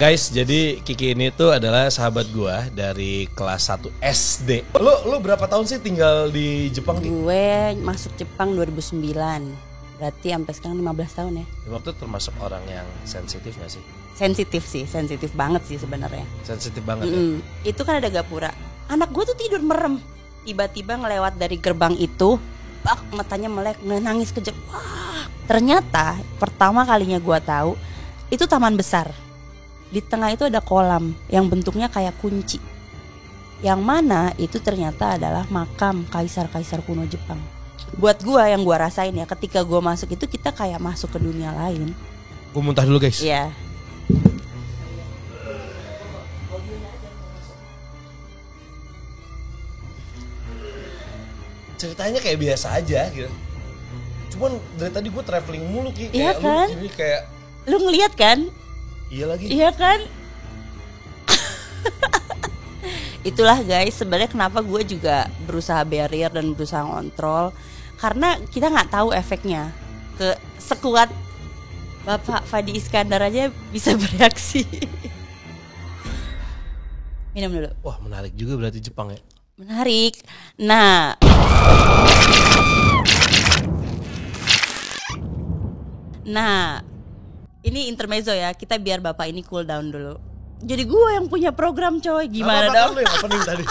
Guys, jadi Kiki ini tuh adalah sahabat gua dari kelas 1 SD. Lu berapa tahun sih tinggal di Jepang? Gue masuk Jepang 2009. Berarti sampai sekarang 15 tahun ya. Waktu termasuk orang yang sensitif gak sih? Sensitif banget sih sebenarnya. Sensitif banget ya? Itu kan ada gapura. Anak gue tuh tidur merem. Tiba-tiba ngelewat dari gerbang itu, matanya melek, nangis kejek. Wah, ternyata pertama kalinya gue tahu itu taman besar. Di tengah itu ada kolam yang bentuknya kayak kunci. Yang mana itu ternyata adalah makam kaisar-kaisar kuno Jepang. Buat gue yang gue rasain ya, ketika gue masuk itu kita kayak masuk ke dunia lain. Gue muntah dulu guys. Iya. Ceritanya kayak biasa aja gitu. Cuman dari tadi gue traveling mulu Ki. Iya kan? Lu kayak Lu ngeliat kan? Iya lagi. Iya kan? Itulah guys, sebenarnya kenapa gue juga berusaha barrier dan berusaha ngontrol. Karena kita gak tahu efeknya. Ke sekuat Bapak Fadi Iskandar aja bisa bereaksi. Minum dulu. Wah menarik juga berarti Jepang ya. Menarik. Nah, ini intermezzo ya. Kita biar Bapak ini cool down dulu. Jadi gue yang punya program coy. Gimana dong? Lu yang opening tadi.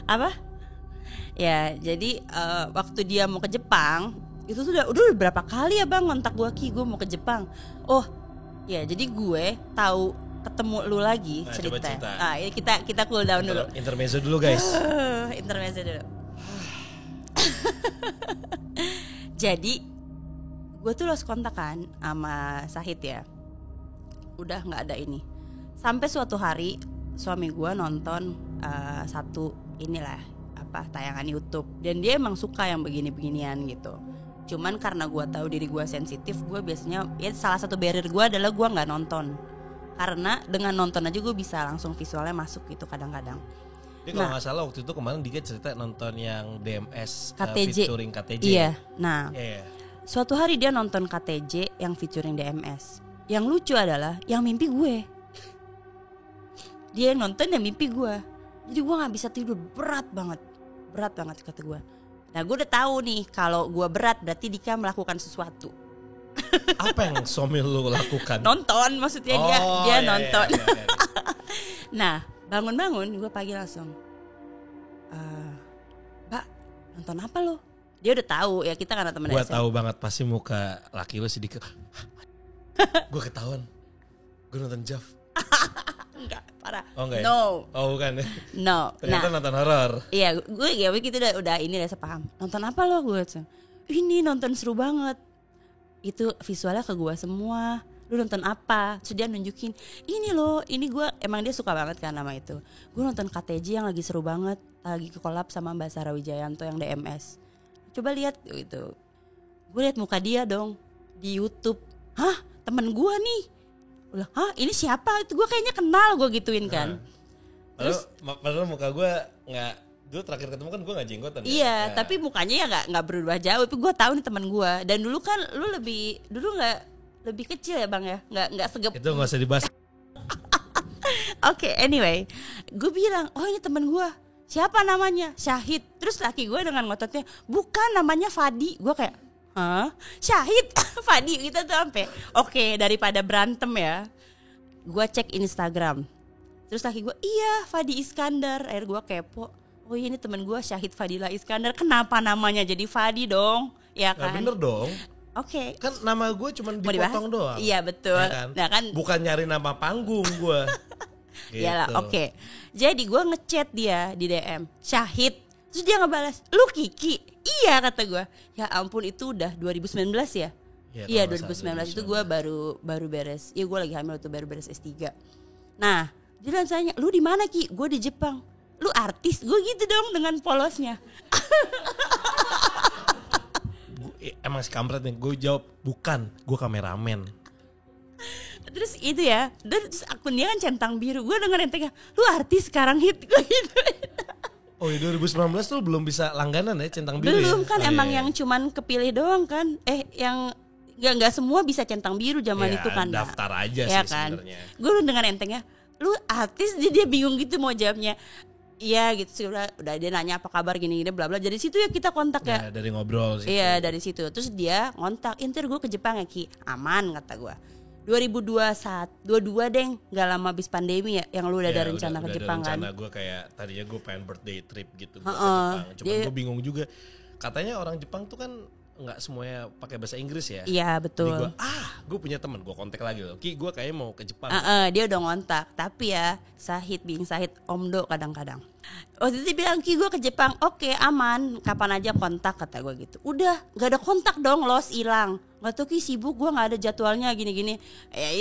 Apa? Ya, jadi waktu dia mau ke Jepang, itu tuh udah berapa kali ya bang ngontak gue, Ki, gue mau ke Jepang. Oh, ya jadi gue tahu ketemu lu lagi cerita. Nah, ini kita cool down dulu. Intermezzo dulu guys. Intermezzo dulu. Jadi gue tuh lost kontak kan sama Sahid ya. Udah nggak ada ini. Sampai suatu hari suami gue nonton satu inilah tayangan YouTube, dan dia emang suka yang begini-beginian gitu. Cuman karena gue tahu diri gue sensitif, gue biasanya ya salah satu barrier gue adalah gue nggak nonton. Karena dengan nonton aja gue bisa langsung visualnya masuk gitu kadang-kadang. Jadi kalau nggak salah waktu itu kemarin Dika cerita nonton yang DMS KTJ. Featuring KTJ. Iya. Nah, suatu hari dia nonton KTJ yang featuring DMS. Yang lucu adalah yang mimpi gue. Dia nonton yang mimpi gue. Jadi gue nggak bisa tidur, berat banget kata gue. Nah, gue udah tahu nih kalau gue berat berarti Dika melakukan sesuatu. Apa yang suami lu lakukan? Nonton, maksudnya dia nonton. Iya. Nah, bangun-bangun gue pagi langsung, Mbak, nonton apa lo? Dia udah tahu ya, kita karena teman. Gue tahu banget pasti muka laki lu sedikit. Gue ketahuan. Gue nonton Jav. Enggak, parah. Oh enggak ya? No. Oh bukan ya? No. Ternyata nonton horor. Iya, gue ya begitu udah ini udah sepaham. Nonton apa lo? Gue ini nonton seru banget. Itu visualnya ke gue semua. Lu nonton apa? Terus dia nunjukin, ini loh, ini gue, emang dia suka banget kan nama itu. Gue nonton KTJ yang lagi seru banget, lagi ke collab sama Mbak Sarah Wijayanto yang DMS. Coba lihat gitu. Gue lihat muka dia dong di YouTube. Hah, temen gue nih. Ulah, hah, ini siapa? Itu gue kayaknya kenal, gue gituin kan. Terus padahal muka gue nggak, dulu terakhir ketemu kan gue nggak jenggotan. Iya, ya. Tapi mukanya ya nggak berubah jauh. Tapi gue tahu nih teman gue. Dan dulu kan lu dulu nggak lebih kecil ya bang ya, nggak segep. Itu nggak usah dibahas. Oke, anyway, gue bilang, oh ini teman gue. Siapa namanya? Syahid. Terus laki gue dengan ngototnya, bukan, namanya Fadi. Gue kayak, hah? Syahid? Fadi gitu tuh sampai. Oke, daripada berantem ya, gue cek Instagram. Terus laki gue, iya Fadi Iskandar. Akhirnya gue kepo. Oh ini temen gue Syahid Fadila Iskandar. Kenapa namanya jadi Fadi dong? Ya kan? Nah, bener dong. Oke. Kan nama gue cuma dipotong doang. Iya betul. Ya kan? Nah, kan bukan nyari nama panggung gue. Gitu. Iyalah, oke. Jadi gue ngechat dia di DM, Syahid. Terus dia ngebalas, lu Kiki? Iya kata gue. Ya ampun, itu udah 2019 ya? Iya 2019 itu gue baru beres. Iya gue lagi hamil tuh, baru beres S3. Nah, dia langsung tanya, lu di mana Ki? Gue di Jepang. Lu artis? Gue gitu dong dengan polosnya. Emang si kampret nih, gue jawab bukan, gue kameramen. Terus itu ya, dan terus akun dia kan centang biru. Gue denger entengnya, lu artis sekarang hit, gue gitu. Oh ya 2019 tuh belum bisa langganan ya centang biru. Belum ya? Kan emang yang cuman kepilih doang kan. Yang nggak semua bisa centang biru zaman Ya, itu kan. daftar aja ya sih kan. sebenarnya. Gue dengan entengnya, lu artis, dia bingung gitu mau jawabnya. Iya gitu sih, udah dia nanya apa kabar gini-gini bla bla. Dari situ ya kita kontak ya. Ya, dari ngobrol sih. Iya dari situ. Terus dia ngontak, "Inter gue ke Jepang ya Ki." Aman kata gue. 2021, 22 deng, nggak lama habis pandemi ya, yang lu udah ada rencana ke Jepang kan? Rencana gue kayak tadinya gue pengen birthday trip gitu ke Heeh, Jepang. Cuma gue bingung juga. Katanya orang Jepang tuh kan nggak semuanya pakai bahasa Inggris ya. Iya betul. Jadi gue punya teman, gue kontak lagi loh. Ki, gue kayaknya mau ke Jepang. Dia udah ngontak, tapi ya Sahid omdo kadang-kadang. Waktu itu dia bilang, "Ki gue ke Jepang." "Oke aman, kapan aja kontak," kata gue gitu. Udah nggak ada kontak dong, lost hilang. Nggak tahu Ki sibuk, gue nggak ada jadwalnya gini-gini. Ya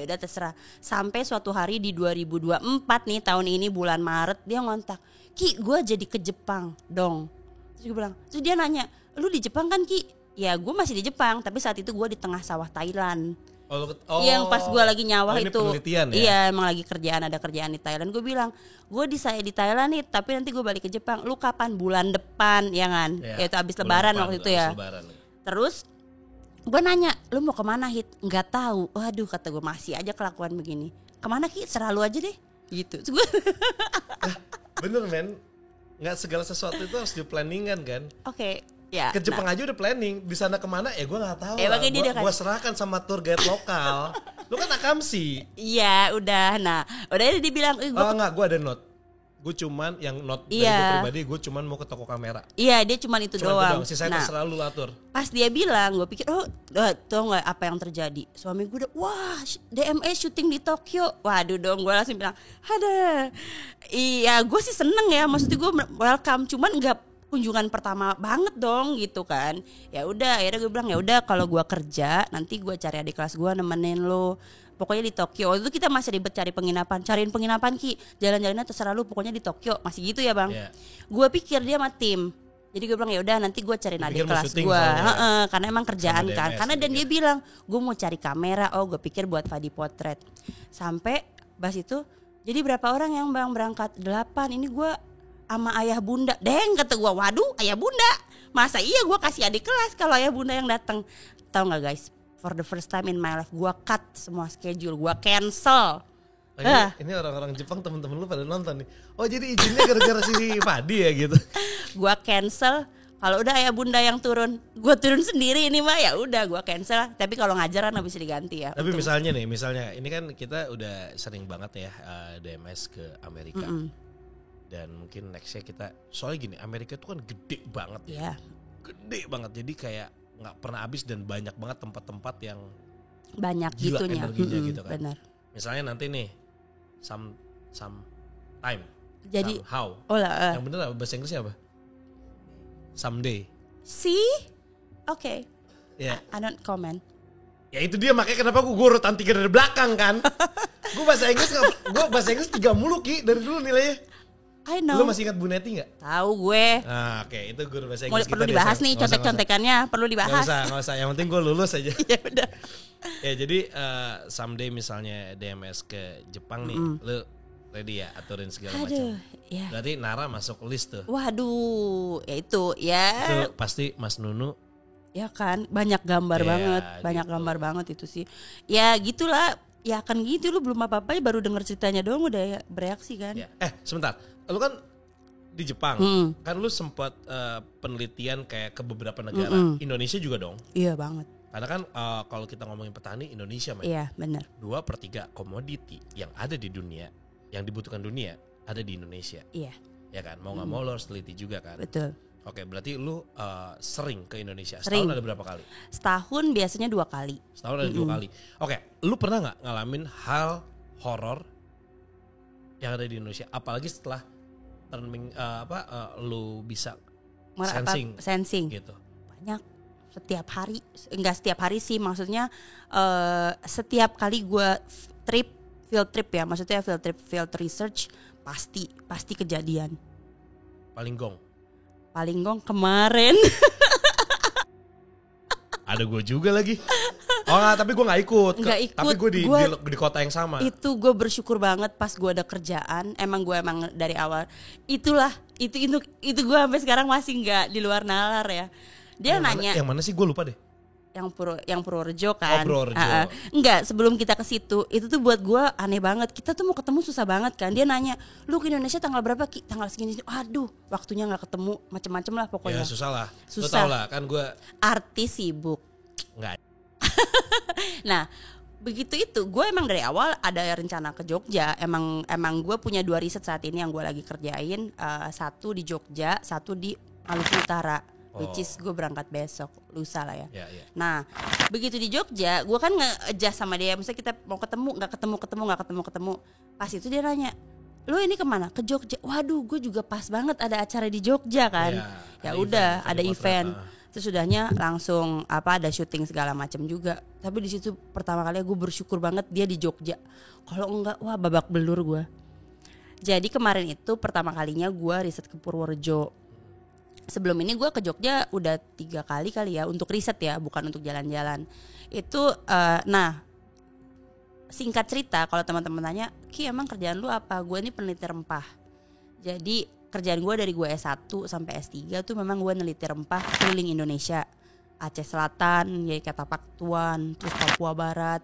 udah terserah. Sampai suatu hari di 2024 nih, tahun ini bulan Maret, dia ngontak, "Ki gue jadi ke Jepang dong." Terus gue bilang, terus dia nanya, "Lu di Jepang kan Ki?" "Ya gue masih di Jepang, tapi saat itu gue di tengah sawah Thailand." Yang pas gue lagi nyawah ini itu. penelitian ya? Iya emang lagi ada kerjaan di Thailand. Gue bilang, "Gue di Thailand nih, tapi nanti gue balik ke Jepang." "Lu kapan?" "Bulan depan," ya kan? Ya itu abis lebaran waktu itu ya. Terus gue nanya, "Lu mau kemana Hit?" "Nggak tahu." Waduh kata gue, masih aja kelakuan begini. "Kemana Ki? Serah lu aja deh." Gitu. Terus gue Bener men, nggak segala sesuatu itu harus di-planningan kan. Oke. Ya, Ke Jepang aja udah planning, di sana kemana ya gue nggak tahu. makanya dia udah Gue serahkan sama tour guide lokal. Lu kan akamsi. Iya udah. Nah udah dia bilang, Enggak, gue ada note. Gue cuman yang note dari gue pribadi, gue cuman mau ke toko kamera. Iya dia cuman itu doang. Sisanya terserah lu atur. Pas dia bilang, gue pikir, tau nggak apa yang terjadi? Suami gue udah, wah DMS syuting di Tokyo. Waduh dong, gue langsung bilang, ada. Iya, gue sih seneng ya, maksudnya gue welcome, cuman nggak kunjungan pertama banget dong gitu kan. Ya udah, akhirnya gue bilang ya udah kalau gue kerja, nanti gue cari adik kelas gue nemenin lo. Pokoknya di Tokyo. Waktu itu kita masih ribet cari penginapan. Cariin penginapan Ki, jalan-jalannya terserah lu, pokoknya di Tokyo. Masih gitu ya bang. Yeah. Gue pikir dia sama tim. Jadi gue bilang ya udah nanti gue cariin adik kelas gue. Karena emang kerjaan kan. Karena dan dia bilang gue mau cari kamera. Oh gue pikir buat Fadi Potret. Sampai bahas itu. Jadi berapa orang yang bang berangkat? 8. Ini gue sama ayah bunda. Deng kata gue, waduh ayah bunda. Masa iya gue kasih adik kelas kalau ayah bunda yang datang. Tahu nggak guys? For the first time in my life gue cut semua schedule, gue cancel. Ini orang-orang Jepang temen-temen lu pada nonton nih. Oh jadi izinnya gara-gara si Fadi ya gitu. Gue cancel. Kalau udah ayah bunda yang turun, gue turun sendiri ini mah ya udah gue cancel. Tapi kalau ngajaran bisa diganti ya. Tapi misalnya ini kan kita udah sering banget ya DMS ke Amerika. Dan mungkin nextnya kita, soalnya gini, Amerika tuh kan gede banget ya. Gede banget, jadi kayak gak pernah habis dan banyak banget tempat-tempat yang banyak gila gitunya. energinya gitu kan. Benar. Misalnya nanti nih, some time, jadi, somehow, yang bener apa, bahasa Inggrisnya apa? Someday. See? Oke. Ya. I don't comment. Ya itu dia, makanya kenapa gue urutan 3 dari belakang kan. Gue bahasa Inggris 3 mulu Ki, dari dulu nilainya. I know. Lu masih ingat Bu Neti gak? Tahu gue. Nah, oke, itu guru bahasa Inggris. Perlu dibahas nih contek-contekannya, perlu dibahas. Gak usah, yang penting gue lulus aja. Ya udah. Ya jadi someday misalnya DMS ke Jepang nih, lu ready ya aturin segala macam. Ya. Berarti Nara masuk list tuh. Waduh, ya itu ya. Itu pasti Mas Nunu. Ya kan, banyak gambar banget, gambar banget itu sih. Ya gitulah. Ya kan gitu, lu belum apa-apa baru denger ceritanya doang udah bereaksi kan. Ya. Sebentar, lu kan di Jepang, kan lu sempat penelitian kayak ke beberapa negara, Indonesia juga dong. Iya banget. Karena kan kalau kita ngomongin petani Indonesia, iya benar. 2/3 komoditi yang ada di dunia, yang dibutuhkan dunia ada di Indonesia. Iya. Ya kan, mau nggak mau lo harus teliti juga kan. Betul. Oke, berarti lu sering ke Indonesia. Sering. Setahun ada berapa kali? Setahun biasanya 2 kali. Setahun ada 2 kali. Oke, lu pernah nggak ngalamin hal horor yang ada di Indonesia? Apalagi setelah lu bisa sensing gitu. Banyak. Setiap hari, enggak setiap hari sih, maksudnya setiap kali gue field trip ya, maksudnya field research pasti kejadian. Paling gong kemarin. Ada gue juga lagi. Oh enggak, tapi gue gak ikut. Gak ikut. Tapi gue di kota yang sama. Itu gue bersyukur banget pas gue ada kerjaan. Emang dari awal. Itu gue sampai sekarang masih gak di luar nalar ya. Dia nanya. Yang mana sih gue lupa deh. yang Purworejo kan. Purworejo. Enggak, sebelum kita ke situ, itu tuh buat gue aneh banget. Kita tuh mau ketemu susah banget kan. Dia nanya, "Lu ke Indonesia tanggal berapa, Ki?" "Tanggal segini." Aduh, waktunya enggak ketemu, macem-macem lah pokoknya. Ya susah lah. Susah. Lu tau lah kan gue artis sibuk. enggak. Nah, begitu itu gue emang dari awal ada rencana ke Jogja. Emang gue punya 2 riset saat ini yang gue lagi kerjain, satu di Jogja, satu di Maluku Utara. Which is gue berangkat besok, lusa lah ya. Nah, begitu di Jogja, gue kan nge-adjust sama dia. Misalnya kita mau ketemu, nggak ketemu. Pas itu dia nanya, "Lu ini kemana?" "Ke Jogja." Waduh, gue juga pas banget ada acara di Jogja kan. Ya udah, ada event. Terus sudahnya langsung ada syuting segala macam juga. Tapi di situ pertama kali gue bersyukur banget dia di Jogja. Kalau enggak, wah babak belur gue. Jadi kemarin itu pertama kalinya gue riset ke Purworejo. Sebelum ini gue ke Jogja udah 3 kali ya untuk riset ya, bukan untuk jalan-jalan. Itu nah singkat cerita kalau teman-teman tanya, "Ki emang kerjaan lu apa?" Gue ini peneliti rempah. Jadi kerjaan gue dari gue S1 sampai S3 tuh memang gue neliti rempah keliling Indonesia. Aceh Selatan, ya kata Paktuan, terus Papua Barat,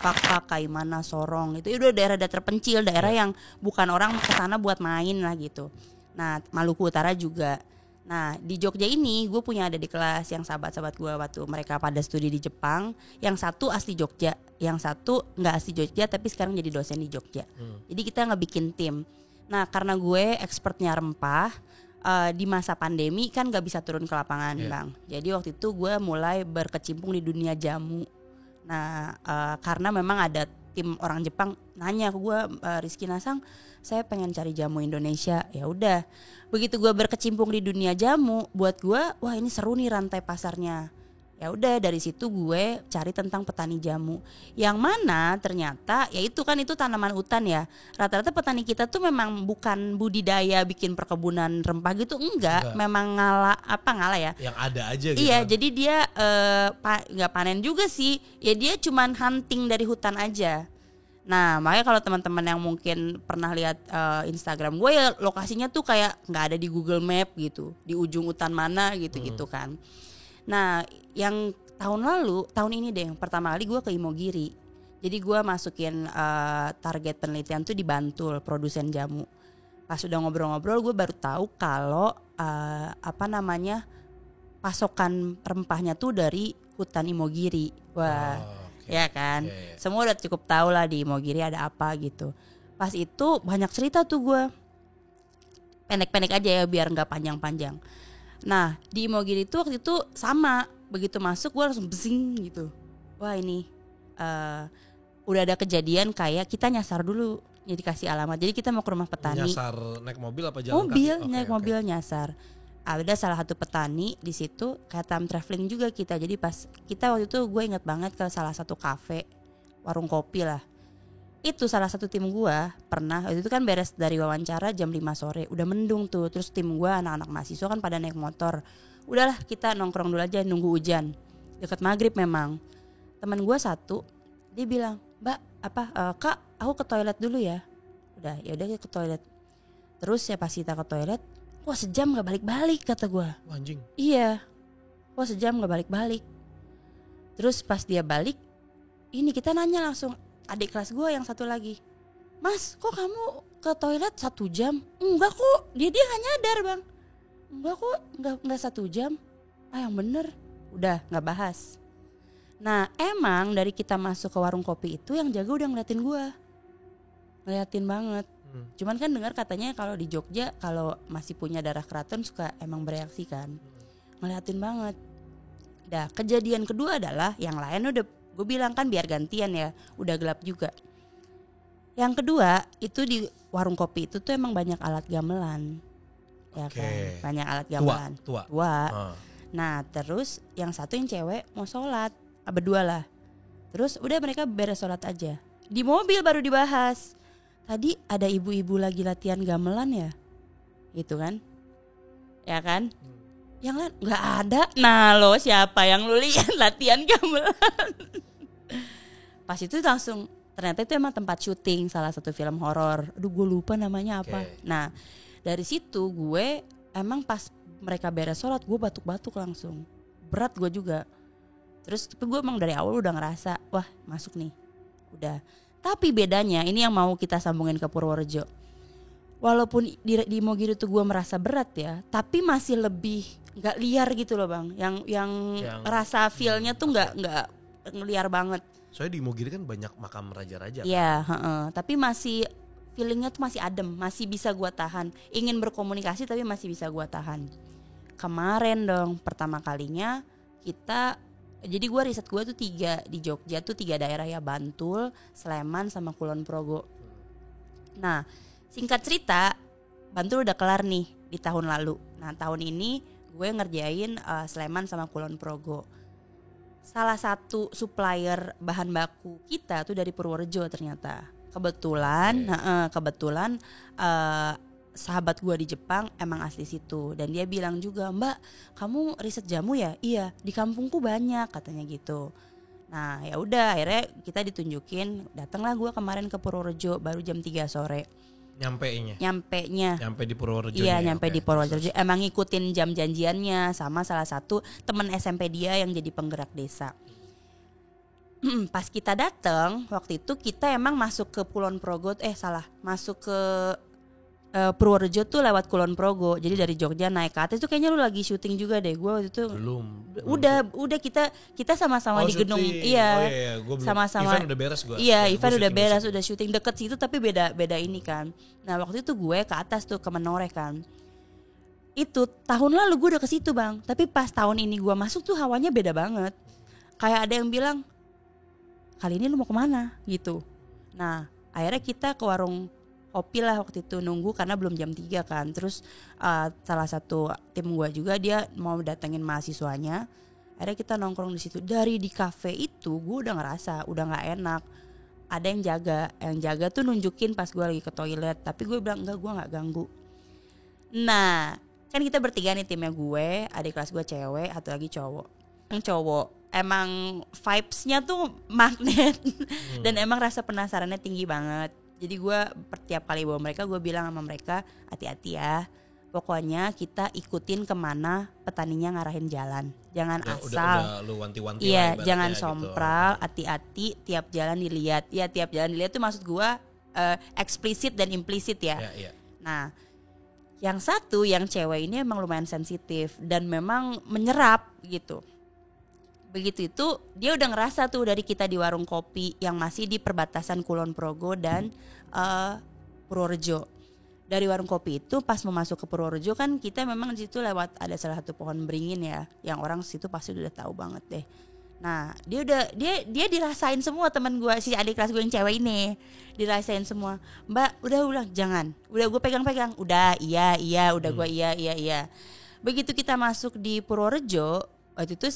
Pak, Kaimana, Sorong. Itu udah daerah-daerah terpencil, daerah yang bukan orang kesana buat main lah gitu. Nah, Maluku Utara juga. Nah, di Jogja ini gue punya adik kelas yang sahabat-sahabat gue waktu mereka pada studi di Jepang. Yang satu asli Jogja, yang satu nggak asli Jogja tapi sekarang jadi dosen di Jogja. Jadi kita ngebikin tim. Nah, karena gue expertnya rempah, di masa pandemi kan nggak bisa turun ke lapangan, Bang. Jadi waktu itu gue mulai berkecimpung di dunia jamu. Nah, karena memang ada tim orang Jepang nanya ke gue, "Rizky Nasang, saya pengen cari jamu Indonesia." Ya udah, begitu gue berkecimpung di dunia jamu, buat gue, wah ini seru nih rantai pasarnya. Ya udah, dari situ gue cari tentang petani jamu. Yang mana ternyata ya itu kan itu tanaman hutan ya. Rata-rata petani kita tuh memang bukan budidaya bikin perkebunan rempah gitu, enggak. Memang ngalah ya. Yang ada aja gitu. Iya, jadi dia nggak panen juga sih. Ya dia cuman hunting dari hutan aja. Nah, makanya kalau teman-teman yang mungkin pernah lihat Instagram gue ya lokasinya tuh kayak nggak ada di Google Map gitu, di ujung hutan mana gitu kan. Nah, yang tahun ini deh, yang pertama kali gue ke Imogiri. Jadi gue masukin target penelitian tuh di Bantul, produsen jamu. Pas udah ngobrol-ngobrol, gue baru tahu kalau pasokan rempahnya tuh dari hutan Imogiri. Wah. Ya kan, semua udah cukup tahu lah di Imogiri ada apa gitu. Pas itu banyak cerita tuh gue, pendek-pendek aja ya biar nggak panjang-panjang. Nah di Imogiri itu waktu itu sama, begitu masuk gue langsung besing gitu. Wah ini udah ada kejadian kayak kita nyasar dulu, jadi kasih alamat. Jadi kita mau ke rumah petani. Nyasar naik mobil apa jalan kaki? Naik mobil nyasar. Ada salah satu petani di situ, kayak time traveling juga kita. Jadi pas kita waktu itu gue inget banget ke salah satu kafe, warung kopi lah. Itu salah satu tim gue pernah, waktu itu kan beres dari wawancara jam 5 sore, udah mendung tuh. Terus tim gue anak-anak mahasiswa kan pada naik motor. Udahlah kita nongkrong dulu aja nunggu hujan. Dekat maghrib memang. Teman gue satu, dia bilang, "Mbak, Kak, aku ke toilet dulu ya." Udah, ya udah ke toilet. Terus ya pas kita ke toilet, wah sejam gak balik-balik kata gue. Anjing. Iya. Wah sejam gak balik-balik. Terus pas dia balik, ini kita nanya langsung adik kelas gue yang satu lagi, "Mas, kok kamu ke toilet 1 jam?" "Enggak kok." Dia gak nyadar, Bang. "Enggak kok, enggak 1 jam." Yang bener. Udah gak bahas. Nah emang dari kita masuk ke warung kopi itu yang jaga udah ngeliatin gue. Ngeliatin banget. Cuman kan dengar katanya kalau di Jogja kalau masih punya darah keraton suka emang bereaksi kan. Ngeliatin banget. Dah kejadian kedua adalah yang lain udah gue bilang kan biar gantian ya, udah gelap juga. Yang kedua itu di warung kopi itu tuh emang banyak alat gamelan. Ya kan, banyak alat gamelan. Tua. Nah terus yang satu yang cewek mau sholat, berdua lah. Terus udah mereka beres sholat aja. Di mobil baru dibahas, tadi ada ibu-ibu lagi latihan gamelan ya, gitu kan, ya kan? Yang lain nggak ada. Nah lo siapa yang lu lihat latihan gamelan? Pas itu langsung ternyata itu emang tempat syuting salah satu film horor. Aduh gue lupa namanya apa. Nah dari situ gue emang pas mereka beres sholat gue batuk-batuk langsung. Berat gue juga. Terus tapi gue emang dari awal udah ngerasa wah masuk nih, udah. Tapi bedanya ini yang mau kita sambungin ke Purworejo. Walaupun di Mogiri tuh gue merasa berat ya, tapi masih lebih nggak liar gitu loh bang. Yang rasa feelnya tuh nggak liar banget. Soalnya di Mogiri kan banyak makam raja-raja. Iya, tapi masih feelingnya tuh masih adem, masih bisa gue tahan. Ingin berkomunikasi tapi masih bisa gue tahan. Kemarin dong pertama kalinya kita. Jadi gue riset gue tuh 3 di Jogja tuh 3 daerah ya, Bantul, Sleman sama Kulon Progo. Nah singkat cerita Bantul udah kelar nih di tahun lalu. Nah tahun ini gue ngerjain Sleman sama Kulon Progo. Salah satu supplier bahan baku kita tuh dari Purworejo ternyata. Kebetulan sahabat gue di Jepang emang asli situ dan dia bilang juga, Mbak kamu riset jamu ya? Iya di kampungku banyak katanya gitu. Nah ya udah akhirnya kita ditunjukin, datanglah gue kemarin ke Purworejo baru jam 3 sore. Nyampe di Purworejo. Iya nyampe di Purworejo. Emang ngikutin jam janjiannya sama salah satu teman SMP dia yang jadi penggerak desa. Pas kita datang waktu itu kita emang masuk ke Kulon Progo, masuk ke Purworejo tuh lewat Kulon Progo. Jadi dari Jogja naik ke atas tuh kayaknya lu lagi syuting juga deh. Gue waktu itu udah kita sama-sama di gedung. Iya. Gua belum, sama-sama. Event udah beres gue. Iya, event udah beres, udah syuting deket situ tapi beda ini kan. Nah, waktu itu gue ke atas tuh ke Menoreh kan. Itu tahun lalu gue udah ke situ, Bang. Tapi pas tahun ini gue masuk tuh hawanya beda banget. Kayak ada yang bilang, "Kali ini lu mau kemana?" gitu. Nah, akhirnya kita ke warung kopi lah waktu itu nunggu karena belum jam 3 kan. Terus salah satu tim gue juga dia mau datengin mahasiswanya. Akhirnya kita nongkrong di situ. Dari di kafe itu gue udah ngerasa udah nggak enak. Ada yang jaga tuh nunjukin pas gue lagi ke toilet. Tapi gue bilang enggak, gue nggak ganggu. Nah kan kita bertiga nih timnya, gue, adik kelas gue cewek, atau lagi cowok. Yang cowok emang vibes-nya tuh magnet dan emang rasa penasarannya tinggi banget. Jadi gue tiap kali bawa mereka gue bilang sama mereka hati-hati ya. Pokoknya kita ikutin kemana petaninya ngarahin jalan. Jangan asal. Udah lu wanti-wanti. Iya, jangan sompral, hati-hati tiap jalan dilihat. Ya tiap jalan dilihat tuh maksud gue eksplisit dan implisit ya. Iya. Nah, yang satu yang cewek ini emang lumayan sensitif dan memang menyerap gitu. Begitu itu dia udah ngerasa tuh dari kita di warung kopi yang masih di perbatasan Kulon Progo dan Purworejo. Dari warung kopi itu pas mau masuk ke Purworejo kan kita memang di situ lewat ada salah satu pohon beringin ya, yang orang situ pasti udah tahu banget deh. Nah dia dirasain semua teman gue, si adik kelas gue yang cewek ini dirasain semua. Mbak udah jangan, udah gue pegang-pegang, udah iya udah gue iya. Begitu kita masuk di Purworejo waktu itu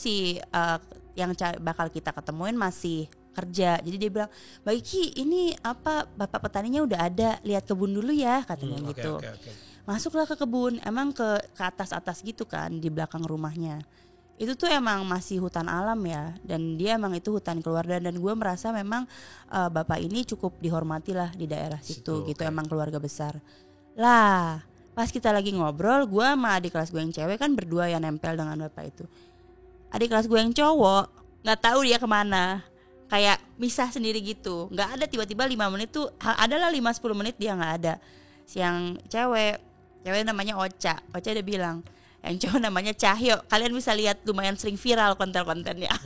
yang bakal kita ketemuin masih kerja. Jadi dia bilang, Mbak Iki ini apa bapak petaninya udah ada, lihat kebun dulu ya katanya gitu. Okay. Masuklah ke kebun, emang ke atas gitu kan di belakang rumahnya. Itu tuh emang masih hutan alam ya, dan dia emang itu hutan keluarga, dan gue merasa memang bapak ini cukup dihormati lah di daerah situ gitu, emang keluarga besar. Lah, pas kita lagi ngobrol, gue sama adik kelas gue yang cewek kan berdua yang nempel dengan bapak itu. Adik kelas gue yang cowok nggak tahu dia kemana, kayak misah sendiri gitu, nggak ada. Tiba-tiba 5 menit tuh adalah 5-10 menit dia nggak ada. Si yang cewek namanya Ocha dia bilang, yang cowok namanya Cahyo. Kalian bisa lihat lumayan sering viral konten-kontennya.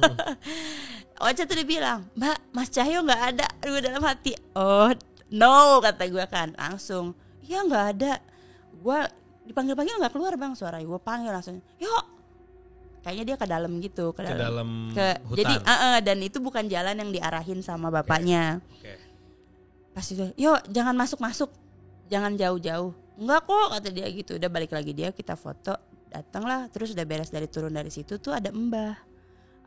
Ocha tuh dia bilang, Mbak, Mas Cahyo nggak ada. Gue dalam hati, oh no kata gue kan langsung, ya nggak ada. Gue dipanggil-panggil nggak keluar bang suaranya. Gue panggil langsung, yuk. Kayaknya dia ke dalam gitu, ke dalam hutan. Jadi dan itu bukan jalan yang diarahin sama bapaknya. Okay. Pas itu, yuk jangan masuk, jangan jauh-jauh. Enggak kok kata dia gitu. Udah balik lagi dia, kita foto, datanglah. Terus udah beres turun dari situ tuh ada mbah.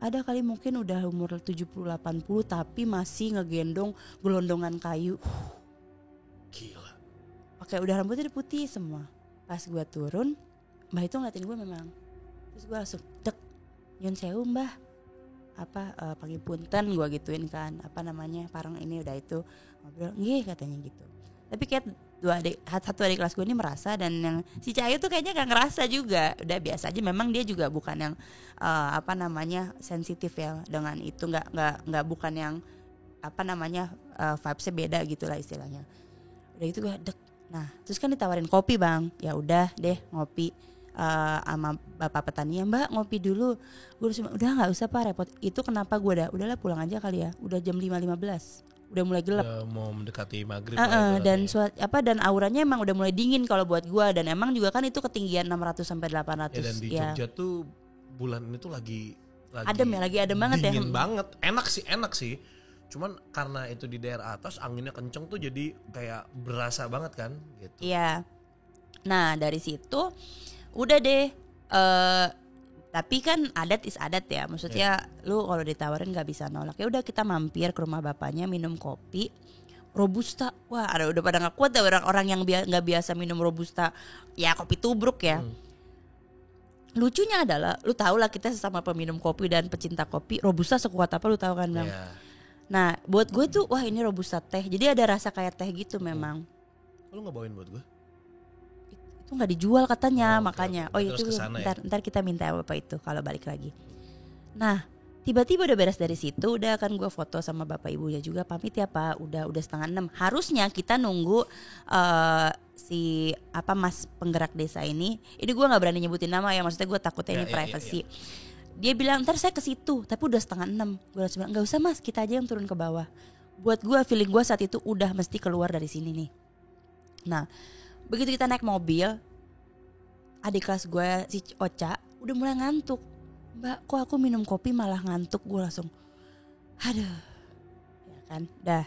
Ada kali mungkin udah umur 70-80 tapi masih ngegendong gelondongan kayu. Gila. Oke, udah rambutnya putih semua. Pas gue turun, mbah itu ngeliatin gue memang. Terus gue langsung nyun sewu mbah, panggil punten gue gituin kan, apa namanya, parang ini udah itu ngobrol, nggih katanya gitu. Tapi kayak satu adik kelas gue ini merasa, dan yang si Cahyo tuh kayaknya gak ngerasa juga, udah biasa aja. Memang dia juga bukan yang sensitif ya dengan itu, nggak bukan yang vibesnya beda gitulah istilahnya. Udah itu gue dek. Nah terus kan ditawarin kopi bang, ya udah deh ngopi sama bapak petani, ya mbak ngopi dulu. Gue udah nggak usah pak repot. Itu kenapa gue udahlah pulang aja kali ya, udah jam 5.15 udah mulai gelap, mau mendekati maghrib dan auranya emang udah mulai dingin kalau buat gua, dan emang juga kan itu ketinggian 600 sampai 800 ya. Dan di Jogja tuh bulan ini tuh lagi adem ya, lagi adem banget ya. Dingin banget, enak sih. Cuman karena itu di daerah atas anginnya kenceng tuh jadi kayak berasa banget kan gitu. Iya. Nah, dari situ udah deh tapi kan adat is adat ya, maksudnya lu kalau ditawarin nggak bisa nolak. Ya udah kita mampir ke rumah bapaknya minum kopi robusta. Wah udah pada nggak kuat ya orang-orang yang nggak biasa minum robusta, ya kopi tubruk ya. Lucunya adalah, lu tau lah kita sesama peminum kopi dan pecinta kopi, robusta sekuat apa lu tahu kan bang? Nah buat gue tuh wah ini robusta teh, jadi ada rasa kayak teh gitu memang. Lu nggak bawain buat gue? Itu nggak dijual katanya, makanya itu ntar kita minta bapak itu kalau balik lagi. Nah tiba-tiba udah beres dari situ, udah kan gue foto sama bapak ibunya juga, pamit ya pak, udah 5:30. Harusnya kita nunggu si mas penggerak desa ini gue nggak berani nyebutin nama ya, maksudnya gue takutnya ini privacy. Dia bilang ntar saya ke situ, tapi udah 5:30. Gue langsung bilang nggak usah mas, kita aja yang turun ke bawah. Buat gue feeling gue saat itu udah mesti keluar dari sini nih. Nah begitu kita naik mobil, adik kelas gue si Ocha udah mulai ngantuk. Mbak kok aku minum kopi malah ngantuk. Gue langsung aduh ya kan dah.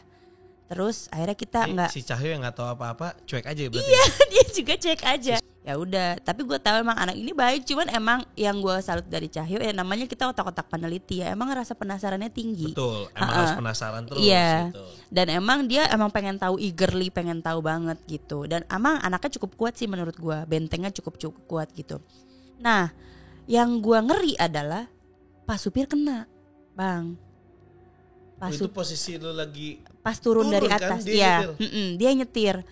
Terus akhirnya kita si Cahyo yang nggak tahu apa-apa cuek aja berarti. Iya dia juga cuek aja. Ya udah, tapi gue tahu emang anak ini baik. Cuman emang yang gue salut dari Cahyo ya namanya kita otak-otak peneliti ya, emang rasa penasarannya tinggi. Betul, emang harus penasaran terus. Iya gitu. Dan emang dia emang pengen tahu, eagerly pengen tahu banget gitu. Dan emang anaknya cukup kuat sih menurut gue, bentengnya cukup kuat gitu. Nah yang gue ngeri adalah Pak supir kena bang. Itu posisi lu lagi pas turun dari atas kan, dia nyetir.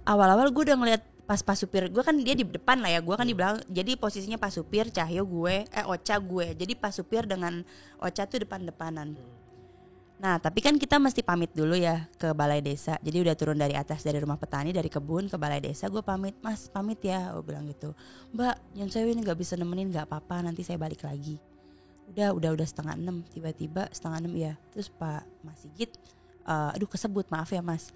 Awal-awal gue udah ngeliat pas supir gue kan dia di depan lah ya, gue kan di belakang. Jadi posisinya Pak supir, Cahyo gue, Ocha gue. Jadi Pak supir dengan Ocha tuh depan-depanan. Nah tapi kan kita mesti pamit dulu ya ke balai desa. Jadi udah turun dari atas dari rumah petani, dari kebun ke balai desa, gue pamit, mas pamit ya, gue bilang gitu. Mbak yang saya ini nggak bisa nemenin, nggak apa-apa nanti saya balik lagi. Udah 5:30, tiba-tiba 5:30 ya. Terus Pak Mas Sigit, aduh kesebut maaf ya mas,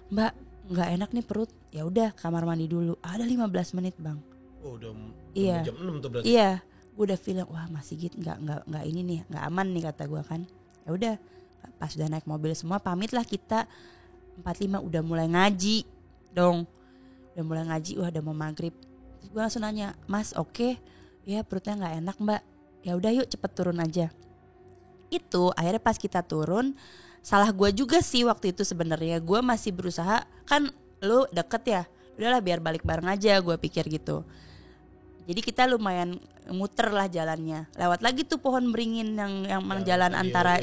mbak nggak enak nih perut, ya udah kamar mandi dulu. Ada 15 menit bang. Oh udah iya. Jam 6 tuh berarti. Iya, gue udah feeling wah Mas Sigit nggak ini nih, nggak aman nih kata gue kan. Ya udah pas udah naik mobil semua pamit lah kita. 45 udah mulai ngaji dong, udah mulai ngaji, wah udah mau maghrib. Terus gue langsung nanya, mas oke? Ya perutnya nggak enak mbak. Ya udah yuk cepet turun aja. Itu akhirnya pas kita turun, salah gue juga sih waktu itu sebenarnya. Gue masih berusaha, kan lu deket ya, udahlah biar balik bareng aja gue pikir gitu. Jadi kita lumayan muter lah jalannya, lewat lagi tuh pohon beringin yang jalan antara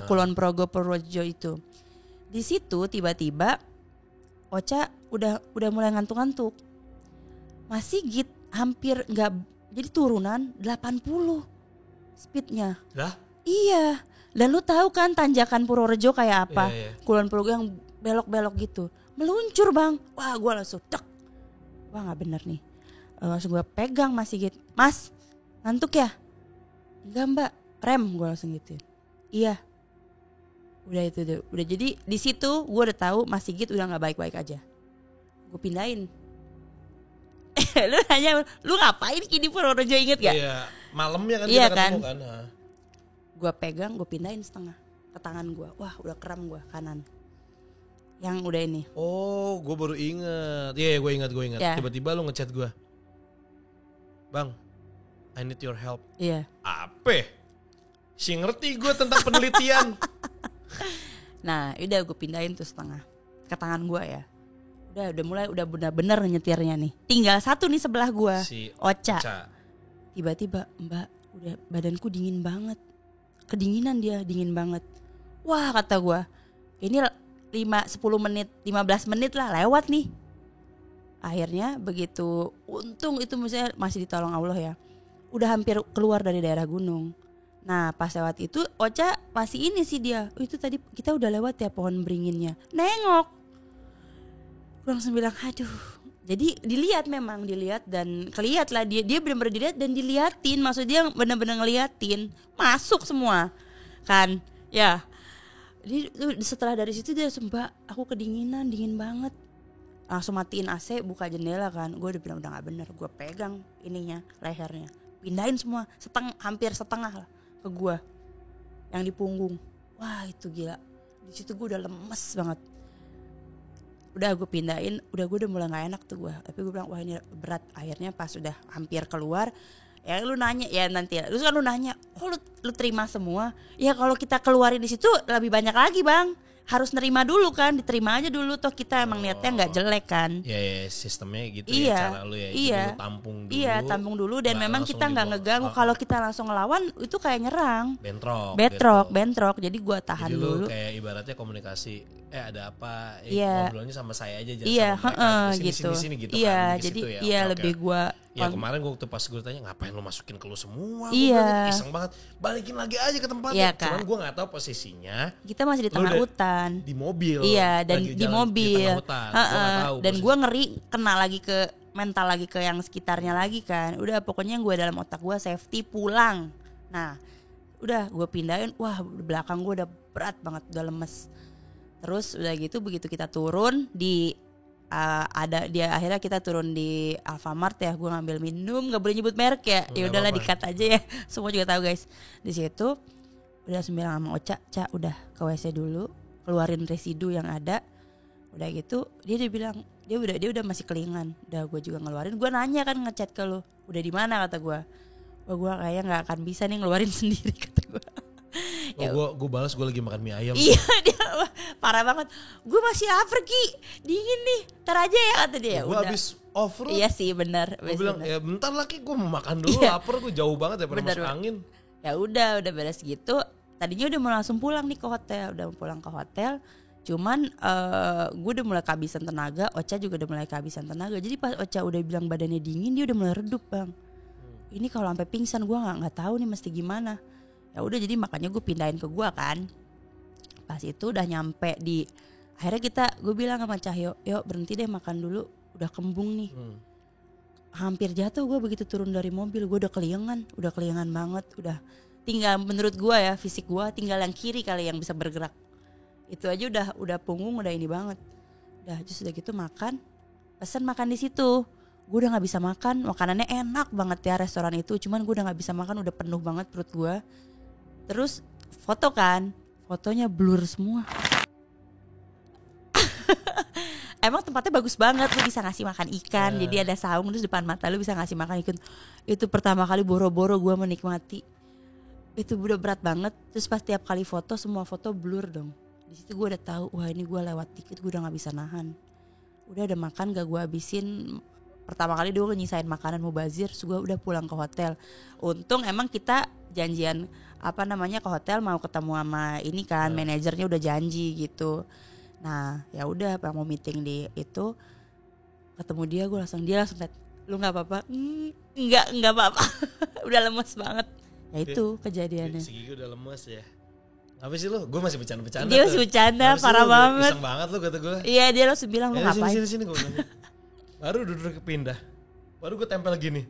Kulon Progo Purworejo itu. Di situ tiba-tiba Ocha udah mulai ngantuk-ngantuk. Mas Sigit hampir nggak, jadi turunan 80 speednya. Lah? Iya. Dan lu tahu kan tanjakan Purworejo kayak apa? Iya. Kulon Progo yang belok-belok gitu. Meluncur bang. Wah gue langsung dek. Wah gak bener nih. Langsung gue pegang Mas Sigit. Mas ngantuk ya? Enggak mbak, rem, gue langsung gitu. Iya. Udah itu deh. Udah jadi di situ gue udah tahu Mas Sigit udah gak baik-baik aja. Gue pindahin. Lu nanya, lu ngapain kini Purworejo, inget gak? Iya, malamnya kan iya kita kan? ketemu kan. Gue pegang, gue pindahin setengah ke tangan gue. Wah udah kram gue kanan. Yang udah ini. Oh, gue baru inget. Iya, gue ingat. Ya. Tiba-tiba lu ngechat gue, Bang, I need your help. Iya. Apa? Si ngerti gue tentang penelitian. Nah, udah gue pindahin tuh setengah ke tangan gue ya. Udah benar-benar nyetirnya nih. Tinggal satu nih sebelah gue, si Ocha. Tiba-tiba, Mbak, udah badanku dingin banget. Kedinginan dia, dingin banget. Wah, kata gue, ini 10 menit, 15 menit lah lewat nih. Akhirnya begitu, untung itu misalnya masih ditolong Allah ya. Udah hampir keluar dari daerah gunung. Nah pas lewat itu Ocha masih ini sih dia. Itu tadi kita udah lewat ya pohon beringinnya. Nengok. Gue langsung bilang aduh. Jadi dilihat dan kelihat lah dia benar-benar dilihat dan diliatin. Maksud dia benar-benar ngeliatin. Masuk semua kan. Ya. Jadi setelah dari situ dia sumpah aku kedinginan, dingin banget. Langsung matiin AC, buka jendela kan. Gue udah bilang udah gak bener. Gue pegang ininya, lehernya. Pindahin semua, hampir setengah lah ke gue. Yang di punggung. Wah itu gila. Di situ gue udah lemes banget. Udah gue pindahin, gue udah mulai gak enak tuh gue. Tapi gue bilang wah ini berat. Akhirnya pas udah hampir keluar, ya lu nanya ya nanti. Terus kan lu nanya, kok lu terima semua? Ya kalau kita keluarin di situ lebih banyak lagi bang. Harus nerima dulu kan, diterima aja dulu. Toh kita emang niatnya nggak jelek kan. Iya sistemnya gitu ya cara lu ya. Iya, lu tampung dulu. Iya tampung dulu dan memang kita nggak ngeganggu. Kalau kita langsung ngelawan itu kayak nyerang. Bentrok. Jadi gue tahan jadi dulu. Jadi lu kayak ibaratnya komunikasi. Ada apa? Iya. Ngobrolnya sama saya aja jangan sama mereka. Gitu. Sini gitu iya, kan. Jadi ya. iya lebih gue. Ya kemarin gue waktu pas gue tanya ngapain lu masukin ke lu semua? Iya. Iseng banget. Balikin lagi aja ke tempatnya. Iya, kan? Cuman gue nggak tahu posisinya. Kita masih di tengah hutan. Di mobil. Iya dan di mobil. Di hutan. Dan gue ngeri kena lagi ke mental lagi ke yang sekitarnya lagi kan. Udah pokoknya gue dalam otak gue safety pulang. Nah udah gue pindahin. Wah belakang gue udah berat banget, udah lemes. Terus udah gitu begitu kita turun di akhirnya kita turun di Alfamart ya. Gue ngambil minum, nggak boleh nyebut merek ya. Ya udahlah di-cut aja ya. Semua juga tahu guys. Di situ udah bilang sama Ocha, udah ke WC dulu, keluarin residu yang ada. Udah gitu dia bilang dia udah masih kelingan. Udah gue juga ngeluarin. Gue nanya kan ngechat ke lu, udah di mana kata gue. Wah gue kayaknya nggak akan bisa nih ngeluarin sendiri kata gue. Ya, gue balas gue lagi makan mie ayam. Iya dia parah banget. Gue masih lapar Ki, dingin nih, ntar aja ya kata dia. Gue abis off-road. Iya sih benar. Gue bilang ya bentar lagi gue mau makan dulu, lapar gue jauh banget ya pada masuk angin. Ya udah beres gitu. Tadinya udah mau langsung pulang nih ke hotel, Cuman gue udah mulai kehabisan tenaga, Ocha juga udah mulai kehabisan tenaga. Jadi pas Ocha udah bilang badannya dingin, dia udah mulai redup bang. Ini kalau sampai pingsan gue nggak tahu nih mesti gimana. Ya udah jadi makanya gue pindahin ke gue kan. Pas itu udah nyampe di akhirnya gue bilang sama Cahyo, yuk berhenti deh makan dulu, udah kembung nih. Hampir jatuh gue begitu turun dari mobil, gue udah keliengan banget, udah tinggal menurut gue ya fisik gue tinggal yang kiri kali yang bisa bergerak. Itu aja udah punggung udah ini banget. Udah terus udah gitu pesan makan di situ. Gue udah nggak bisa makan, makanannya enak banget ya restoran itu, cuman gue udah nggak bisa makan, udah penuh banget perut gue. Terus fotonya blur semua. Emang tempatnya bagus banget, lu bisa ngasih makan ikan, jadi ada saung terus depan mata lu bisa ngasih makan ikan. Itu pertama kali boro-boro gue menikmati. Itu udah berat banget. Terus pas tiap kali foto semua foto blur dong. Di situ gue udah tahu, wah ini gue lewat dikit gue udah nggak bisa nahan. Udah ada makan gak gue habisin. Pertama kali gue nyisain makanan mubazir, terus gue udah pulang ke hotel. Untung emang kita janjian ke hotel mau ketemu sama ini kan manajernya udah janji gitu. Nah ya udah mau meeting di itu ketemu dia langsung liat, lu nggak apa-apa? Nggak apa-apa. Udah lemes banget. Ya itu kejadiannya. Si Gigi udah lemes ya. Apa sih lu? Gue masih bercanda-bercanda. Dia masih bercanda parah banget. Iseng banget lu kata gue. Iya dia langsung bilang lu ngapain? Sini gue nanya. Baru duduk pindah. Baru gue tempel gini.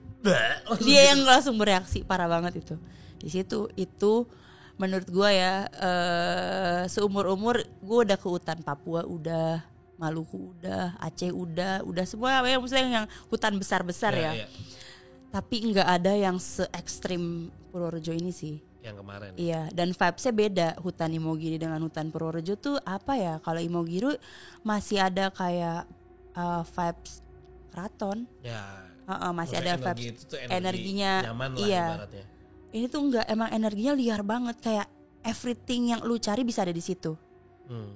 Dia yang langsung bereaksi parah banget itu. Di situ itu menurut gue ya seumur-umur gue udah ke hutan Papua udah, Maluku udah, Aceh udah semua yang maksudnya yang hutan besar-besar ya. Tapi nggak ada yang se ekstrim Purworejo ini sih. Yang kemarin. Iya, dan vibesnya beda hutan Imogiri dengan hutan Purworejo tuh apa ya? Kalau Imogiri masih ada kayak vibes keraton. Ya. Masih ada vibes energinya. Nyaman lah ibaratnya. Ini tuh enggak, emang energinya liar banget, kayak everything yang lu cari bisa ada di situ.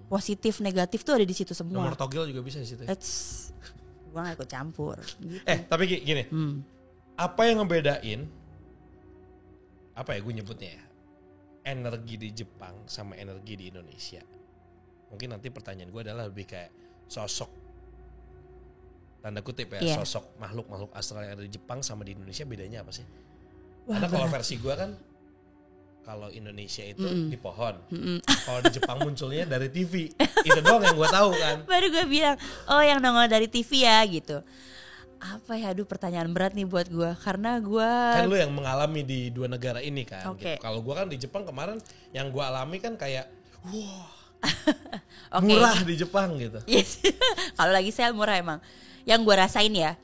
Positif, negatif tuh ada di situ semua. Nomor togel juga bisa di situ. Gua gak ikut campur. Gitu. Tapi gini, apa yang ngebedain? Apa ya gue nyebutnya ya? Energi di Jepang sama energi di Indonesia. mungkin nanti pertanyaan gue adalah lebih kayak sosok tanda kutip ya, sosok makhluk astral yang ada di Jepang sama di Indonesia bedanya apa sih? Karena kalau versi gue kan, kalau Indonesia itu di pohon, kalau di Jepang munculnya dari TV, itu doang yang gue tahu kan. Baru gue bilang, oh yang nongol dari TV ya gitu. Apa ya, aduh pertanyaan berat nih buat gue, karena gue kan lu yang mengalami di dua negara ini kan. Okay. Gitu. Kalau gue kan di Jepang kemarin, yang gue alami kan kayak, wah, okay. Murah di Jepang gitu. Yes. Kalau lagi sale murah emang. Yang gue rasain ya,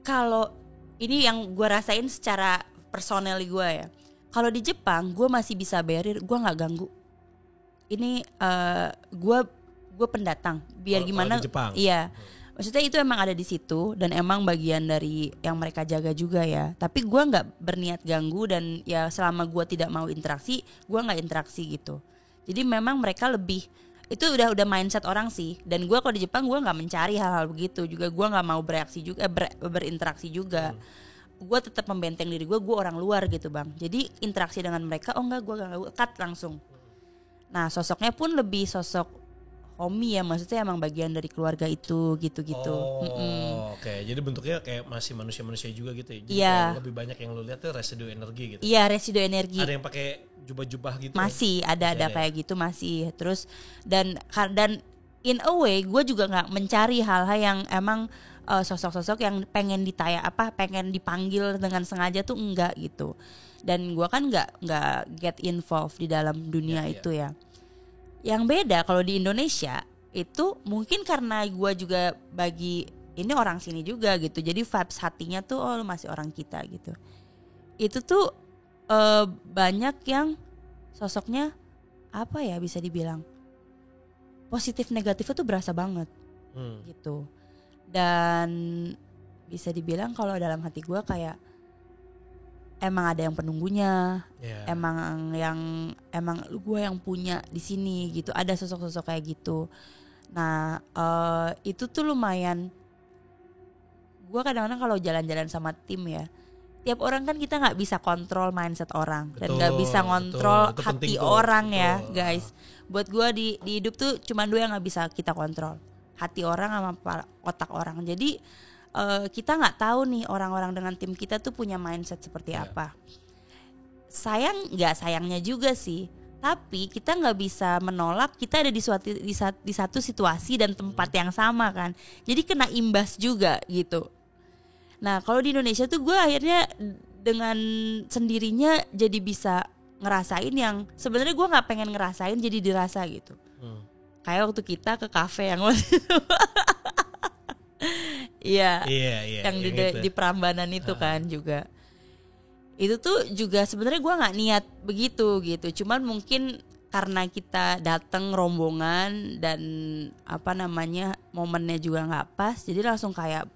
kalau ini yang gue rasain secara personal gue ya, kalau di Jepang gue masih bisa bayarin, gue nggak ganggu. Ini gue pendatang, biar gimana? Di Jepang. Iya, maksudnya itu emang ada di situ dan emang bagian dari yang mereka jaga juga ya. Tapi gue nggak berniat ganggu dan ya selama gue tidak mau interaksi, gue nggak interaksi gitu. Jadi memang mereka lebih itu udah mindset orang sih. Dan gue kalau di Jepang gue nggak mencari hal-hal begitu juga, gue nggak mau bereaksi juga, berinteraksi juga. Gue tetap membenteng diri gue orang luar gitu bang. Jadi interaksi dengan mereka, oh enggak, gue nggak cut langsung. Nah sosoknya pun lebih sosok homie ya, maksudnya emang bagian dari keluarga itu gitu-gitu. Oke. Jadi bentuknya kayak masih manusia-manusia juga gitu ya. Jadi lebih banyak yang lu lihat tuh residu energi gitu. Iya, residu energi. Ada yang pakai jubah-jubah gitu. Masih ada kayak gitu masih. Terus dan in a way gue juga nggak mencari hal-hal yang emang sosok-sosok yang pengen pengen dipanggil dengan sengaja tuh enggak gitu. Dan gue kan nggak get involved di dalam dunia itu ya. Yang beda kalau di Indonesia itu mungkin karena gue juga ini orang sini juga gitu. Jadi vibes hatinya tuh lu masih orang kita gitu. Itu tuh banyak yang sosoknya apa ya, bisa dibilang positif negatifnya tuh berasa banget gitu. Dan bisa dibilang kalau dalam hati gue kayak emang ada yang penunggunya, emang gue yang punya di sini gitu. Ada sosok-sosok kayak gitu. Nah itu tuh lumayan. Gue kadang-kadang kalau jalan-jalan sama tim ya, tiap orang kan kita nggak bisa kontrol mindset orang dan nggak bisa kontrol hati orang ya guys. Buat gue di hidup tuh cuma dua yang nggak bisa kita kontrol, hati orang sama otak orang. Jadi kita nggak tahu nih orang-orang dengan tim kita tuh punya mindset seperti apa. Sayangnya juga sih, tapi kita nggak bisa menolak kita ada di satu situasi dan tempat yang sama kan. Jadi kena imbas juga gitu. Nah kalau di Indonesia tuh gue akhirnya dengan sendirinya jadi bisa ngerasain yang sebenarnya gue nggak pengen ngerasain, jadi dirasa gitu. Kayak waktu kita ke kafe yang waktu itu yang di Prambanan itu kan juga. Itu tuh juga sebenarnya gue nggak niat begitu gitu. Cuman mungkin karena kita datang rombongan dan momennya juga nggak pas, jadi langsung kayak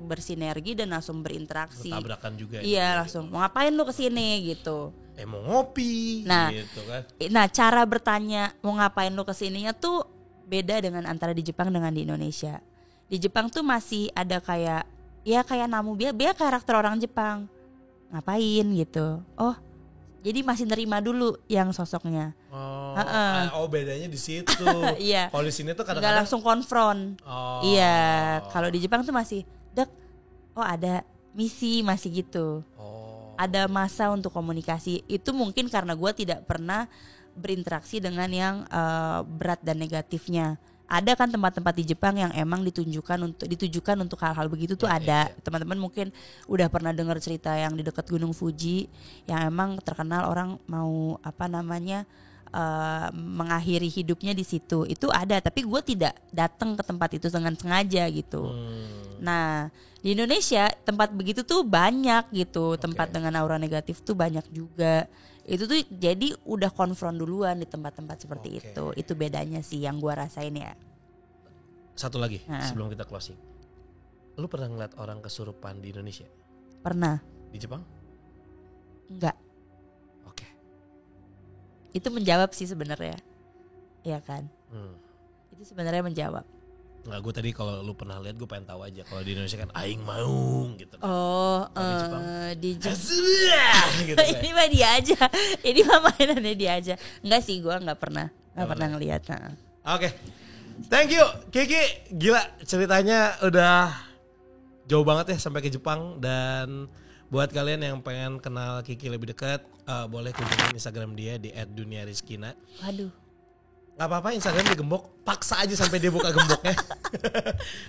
bersinergi dan langsung berinteraksi. Bertabrakan juga. Iya langsung. Mau ngapain lu kesini gitu? Mau ngopi. Nah, gitu kan. Nah cara bertanya mau ngapain lu kesininya tuh beda dengan antara di Jepang dengan di Indonesia. Di Jepang tuh masih ada kayak namu biar karakter orang Jepang. Ngapain gitu. Oh, jadi masih nerima dulu yang sosoknya. Bedanya di situ. Iya. Kalau di sini tuh kadang-kadang nggak langsung konfront. Iya, kalau di Jepang tuh masih ada misi masih gitu. Ada masa untuk komunikasi. Itu mungkin karena gue tidak pernah berinteraksi dengan yang berat dan negatifnya. Ada kan tempat-tempat di Jepang yang emang ditujukan untuk hal-hal begitu tuh ada. Teman-teman mungkin udah pernah dengar cerita yang di dekat Gunung Fuji yang emang terkenal orang mau mengakhiri hidupnya di situ. Itu ada, tapi gue tidak datang ke tempat itu dengan sengaja gitu. Nah, di Indonesia tempat begitu tuh banyak gitu. Tempat dengan aura negatif tuh banyak juga. Itu tuh jadi udah konfront duluan di tempat-tempat seperti itu. Itu bedanya sih yang gue rasain ya. Satu lagi sebelum kita closing. Lu pernah ngeliat orang kesurupan di Indonesia? Pernah. Di Jepang? Enggak. Oke. Itu menjawab sih sebenarnya. Iya kan? Itu sebenarnya menjawab. Nggak, gue tadi kalau lu pernah lihat gue pengen tahu aja. Kalau di Indonesia kan aing maung gitu. Di Jepang gitu kan. Ini mah dia aja. Ini mah mainannya dia aja. Enggak sih, gue nggak pernah Gak pernah ngeliat. Oke. Thank you Kiki. Gila ceritanya udah jauh banget ya sampai ke Jepang. Dan buat kalian yang pengen kenal Kiki lebih dekat, boleh kunjungin Instagram dia di @duniarizkina. Waduh. Gak apa-apa Instagram digembok, paksa aja sampai dia buka gemboknya.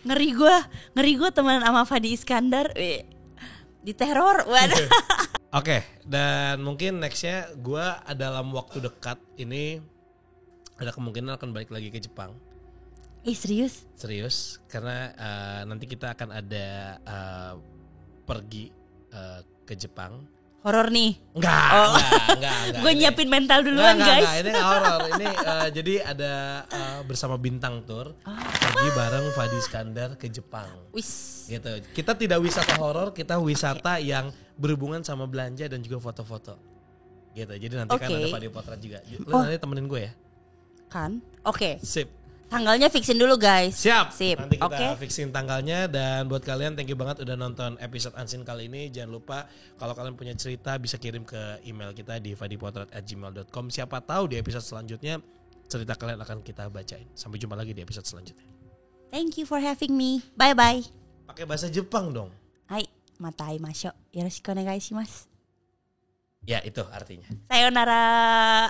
Ngeri gue temenan sama Fadi Iskandar. Diteror. Waduh. Oke, dan mungkin nextnya gue dalam waktu dekat ini ada kemungkinan akan balik lagi ke Jepang. Serius? Serius, karena nanti kita akan ada pergi ke Jepang. Horor nih? Enggak. Gue nyiapin mental duluan guys. Enggak, ini enggak horor. Ini jadi ada bersama Bintang Tour pergi bareng Fadi Iskandar ke Jepang. Wis. Gitu. Kita tidak wisata horor, kita wisata yang berhubungan sama belanja dan juga foto-foto. Gitu. Jadi nanti kan ada Fadi Potret juga. Lu nanti temenin gue ya. Kan? Oke. Sip. Tanggalnya fixin dulu guys. Siap. Sip. Nanti kita fixin tanggalnya. Dan buat kalian thank you banget udah nonton episode Unseen kali ini. Jangan lupa kalau kalian punya cerita bisa kirim ke email kita di fadipotret@gmail.com. Siapa tahu di episode selanjutnya cerita kalian akan kita bacain. Sampai jumpa lagi di episode selanjutnya. Thank you for having me. Bye bye. Pakai bahasa Jepang dong. Hai, matai masyo. Yoroshiku onegai shimasu. Ya itu artinya. Sayonara.